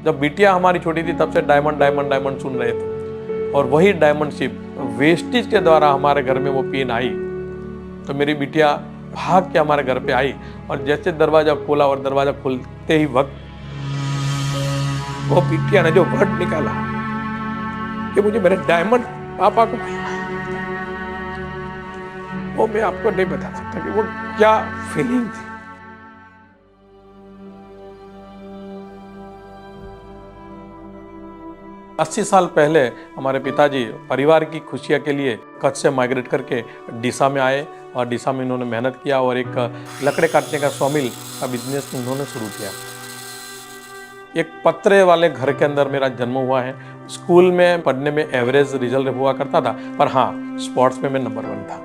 जब बिटिया हमारी छोटी थी तब से डायमंड डायमंड डायमंड सुन रहे थे, और वही डायमंड शिप वेस्टेज के द्वारा हमारे घर में वो पिन आई। तो मेरी बिटिया भाग के हमारे घर पे आई, और जैसे दरवाजा खोला और दरवाजा खोलते ही वक्त वो बिटिया ने जो वर्ड निकाला कि मुझे मेरे डायमंड पापा को मिलना है, वो मैं आपको नहीं बता सकता कि वो क्या फीलिंग थी। अस्सी साल पहले हमारे पिताजी परिवार की खुशियाँ के लिए कच्छ से माइग्रेट करके डीसा में आए, और डीसा में इन्होंने मेहनत किया और एक लकड़े काटने का सॉमिल का बिजनेस इन्होंने शुरू किया। एक पत्रे वाले घर के अंदर मेरा जन्म हुआ है। स्कूल में पढ़ने में एवरेज रिजल्ट हुआ करता था, पर हाँ स्पोर्ट्स में मैं नंबर 1 था,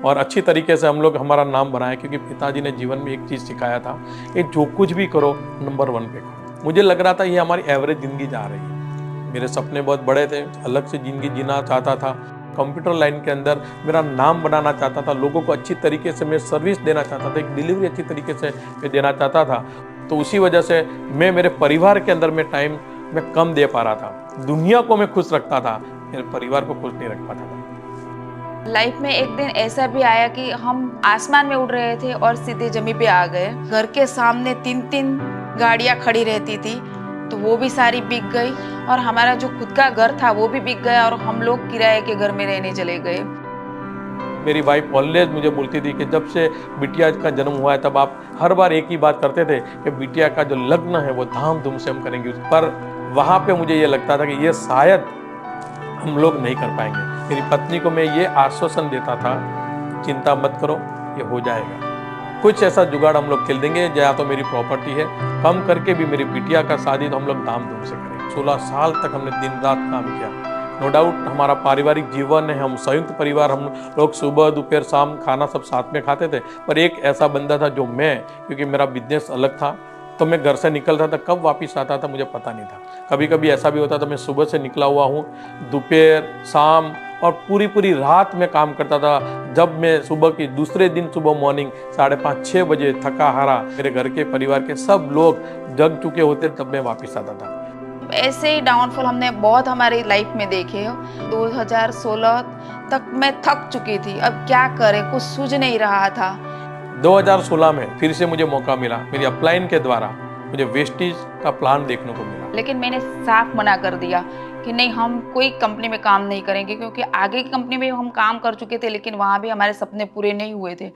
और अच्छी तरीके से हम लोग हमारा नाम बनाया, क्योंकि पिताजी ने जीवन में एक चीज़ सिखाया था कि जो कुछ भी करो नंबर 1 पे करो। मुझे लग रहा था ये हमारी एवरेज ज़िंदगी जा रही है। मेरे सपने बहुत बड़े थे, अलग से ज़िंदगी जीना चाहता था, कंप्यूटर लाइन के अंदर मेरा नाम बनाना चाहता था, लोगों को अच्छी तरीके से मैं सर्विस देना चाहता था, एक डिलीवरी अच्छी तरीके से मैं देना चाहता था। तो उसी वजह से मैं मेरे परिवार के अंदर में टाइम मैं कम दे पा रहा था। दुनिया को मैं खुश रखता था, मेरे परिवार को खुश नहीं रख पाता था। लाइफ में एक दिन ऐसा भी आया कि हम आसमान में उड़ रहे थे और सीधे जमीन पे आ गए। घर के सामने 3-3 गाड़ियाँ खड़ी रहती थी, तो वो भी सारी बिक गई, और हमारा जो खुद का घर था वो भी बिक गया, और हम लोग किराए के घर में रहने चले गए। मेरी वाइफ ऑलवेज मुझे बोलती थी कि जब से बिटिया का जन्म हुआ है तब आप हर बार एक ही बात करते थे कि बिटिया का जो लग्न है वो धाम धूम से हम करेंगे। पर वहाँ पे मुझे ये लगता था कि ये शायद हम लोग नहीं कर पाएंगे। मेरी पत्नी को मैं ये आश्वासन देता था, चिंता मत करो, ये हो जाएगा, कुछ ऐसा जुगाड़ हम लोग खेल देंगे, या तो मेरी प्रॉपर्टी है कम करके भी मेरी बिटिया का शादी तो हम लोग धाम धूम से करेंगे। 16 साल तक हमने दिन रात काम किया। नो डाउट हमारा पारिवारिक जीवन है, हम संयुक्त परिवार, हम लोग सुबह दोपहर शाम खाना सब साथ में खाते थे। पर एक ऐसा बंदा था जो मैं, क्योंकि मेरा बिजनेस अलग था, तो मैं घर से निकलता था, कब वापस आता था मुझे पता नहीं था। कभी कभी ऐसा भी होता था मैं सुबह से निकला हुआ हूँ, दोपहर शाम और पूरी रात में काम करता था। जब मैं सुबह की दूसरे दिन सुबह मॉर्निंग 5:30-6 बजे थका हारा मेरे घर के परिवार के सब लोग जग चुके होते तब मैं वापस आता था। ऐसे ही डाउनफॉल हमने बहुत हमारी लाइफ में देखे हो। 2016 तक मैं थक चुकी थी, अब क्या करें, कुछ सूझ नहीं रहा था। 2016 में फिर से मुझे मौका मिला, मेरी अपलाइन के द्वारा मुझे वेस्टेज का प्लान देखने को मिला। लेकिन मैंने साफ मना कर दिया कि नहीं, हम कोई कंपनी में काम नहीं करेंगे, क्योंकि आगे की कंपनी में हम काम कर चुके थे, लेकिन वहाँ भी हमारे सपने पूरे नहीं हुए थे।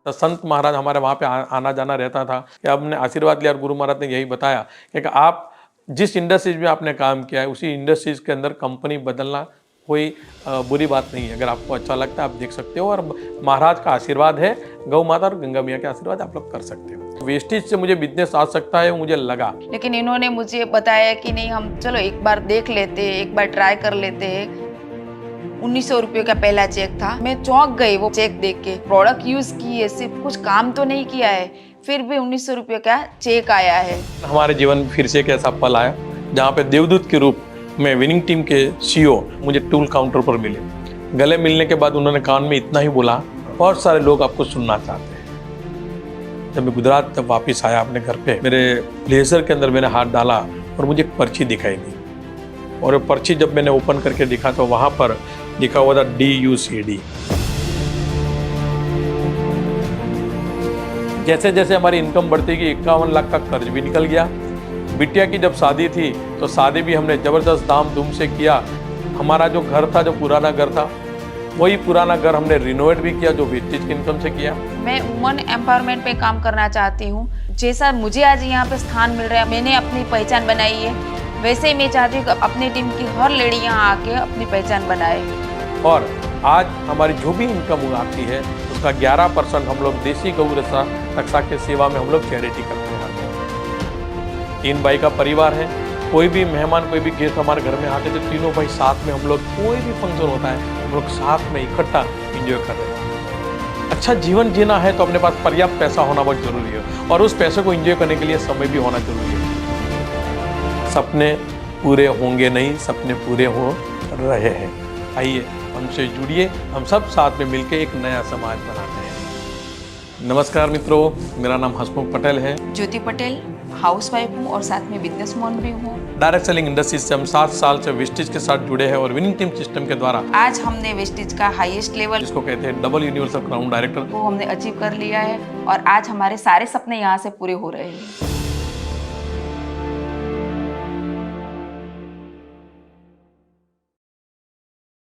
तो संत महाराज हमारे वहाँ पे आना जाना रहता था कि हमने आशीर्वाद लिया, और गुरु महाराज ने यही बताया कि आप जिस इंडस्ट्रीज में आपने काम किया है उसी इंडस्ट्रीज के अंदर कंपनी बदलना कोई बुरी बात नहीं है। अगर आपको अच्छा लगता है आप देख सकते हो, और महाराज का आशीर्वाद है, गौ माता और गंगा मैया के आशीर्वाद आप लोग कर सकते हो। वेस्टेज से मुझे बिजनेस आ सकता है मुझे लगा, लेकिन इन्होंने मुझे बताया कि नहीं, हम चलो एक बार देख लेते, एक बार ट्राई कर लेते हैं। 1900 रुपये का पहला चेक था। मैं चौंक गई वो चेक देख के। प्रोडक्ट यूज किए, सिर्फ कुछ काम तो नहीं किया है, फिर भी 1900 रुपये का चेक आया है। हमारे जीवन में फिर से एक ऐसा पल आया जहाँ पे देवदूत के रूप में विनिंग टीम के सीईओ मुझे टूल काउंटर पर मिले। गले मिलने के बाद उन्होंने कान में इतना ही बोला, बहुत सारे लोग आपको सुनना चाहते हैं। जब मैं गुजरात जब वापस आया अपने घर पे, मेरे ब्लेजर के अंदर मैंने हाथ डाला और मुझे एक पर्ची दिखाई दी, और वो पर्ची जब मैंने ओपन करके देखा तो वहाँ पर लिखा हुआ था DUCD। जैसे जैसे हमारी इनकम बढ़ती गई 51 लाख का कर्ज भी निकल गया। बिटिया की जब शादी थी तो शादी भी हमने ज़बरदस्त धाम धूम से किया। हमारा जो घर था, जो पुराना घर था, वही पुराना घर हमने रिनोवेट भी किया, जो वेस्टेज की इनकम से किया। मैं वुमन एम्पावरमेंट पे काम करना चाहती हूँ। जैसा मुझे आज यहाँ पे स्थान मिल रहा है, मैंने अपनी पहचान बनाई है, वैसे ही मैं चाहती हूँ कि अपनी टीम की हर लेडी यहाँ आके अपनी पहचान बनाए। और आज हमारी जो भी इनकम आती है उसका 11% हम लोग देसी गौ रक्षा के सेवा में हम लोग चैरिटी करते हैं। 3 भाई का परिवार है, कोई भी मेहमान कोई भी गेस्ट हमारे घर में आते तो तीनों भाई साथ में हम लोग, कोई भी फंक्शन होता है हम लोग साथ में इकट्ठा एंजॉय कर रहे हैं। अच्छा जीवन जीना है तो अपने पास पर्याप्त पैसा होना बहुत जरूरी है, और उस पैसे को एंजॉय करने के लिए समय भी होना जरूरी है। सपने पूरे होंगे नहीं, सपने पूरे हो रहे हैं। आइए हमसे जुड़िए, हम सब साथ में मिलकर एक नया समाज बनाते हैं। नमस्कार मित्रों, मेरा नाम हसमुख पटेल है। ज्योति पटेल। हाउस वाइफ हूँ और साथ में बिजनेस वुमन भी हूँ। डायरेक्ट सेलिंग इंडस्ट्री से हम 7 साल से वेस्टिज के साथ जुड़े हैं और विनिंग टीम सिस्टम के द्वारा आज हमने वेस्टिज का हाईएस्ट लेवल जिसको कहते हैं डबल यूनिवर्सल क्राउन डायरेक्टर वो हमने अचीव कर लिया है और आज हमारे सारे सपने यहाँ से पूरे हो रहे हैं।